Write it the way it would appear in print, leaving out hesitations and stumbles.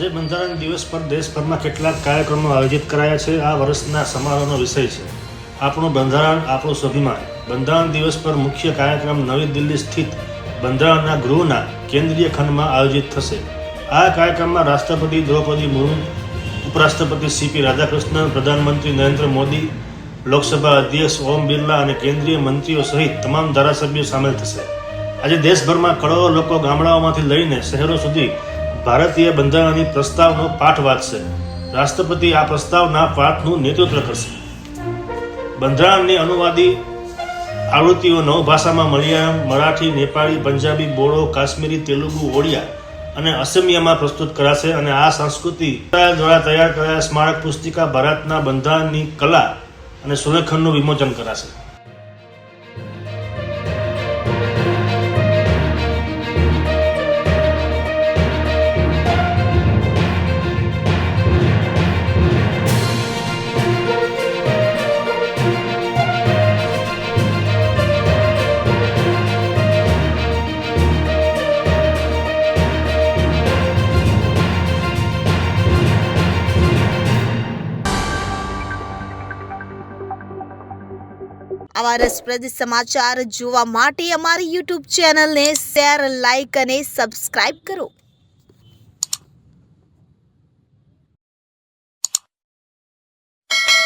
આજે બંધારણ દિવસ પર દેશભરમાં કેટલાક કાર્યક્રમો આયોજિત કરાયા છે। આ વર્ષના સમારોહનો વિષય છે આપણું બંધારણ આપણું સ્વાભિમાન। બંધારણ દિવસ પર મુખ્ય કાર્યક્રમ નવી દિલ્હી સ્થિત બંધારણના ગૃહના કેન્દ્રીય ખંડમાં આયોજિત થશે। આ કાર્યક્રમમાં રાષ્ટ્રપતિ દ્રૌપદી મુર્મુ, ઉપરાષ્ટ્રપતિ સીપી રાધાકૃષ્ણન, પ્રધાનમંત્રી નરેન્દ્ર મોદી, લોકસભા અધ્યક્ષ ઓમ બિરલા અને કેન્દ્રીય મંત્રીઓ સહિત તમામ ધારાસભ્યો સામેલ થશે। આજે દેશભરમાં કરોડો લોકો ગામડાઓમાંથી લઈને શહેરો સુધી ભારતીય બંધારણની પ્રસ્તાવનો પાઠ વાંચશે। રાષ્ટ્રપતિ આ પ્રસ્તાવના પાઠનું નેતૃત્વ કરશે। બંધારણની અનુવાદી આવૃત્તિઓ 9 ભાષામાં મલયાલમ, મરાઠી, નેપાળી, પંજાબી, બોડો, કાશ્મીરી, તેલુગુ, ઓડિયા અને અસમિયામાં પ્રસ્તુત કરાશે અને આ સંસ્કૃતિ દ્વારા તૈયાર કરાયેલ સ્મારક પુસ્તિકા ભારતના બંધારણની કલા અને સંરક્ષણનું વિમોચન કરાશે। આવા રસપ્રદ સમાચાર જોવા માટે અમારી YouTube ચેનલને શેર, લાઇક અને સબસ્ક્રાઇબ કરો।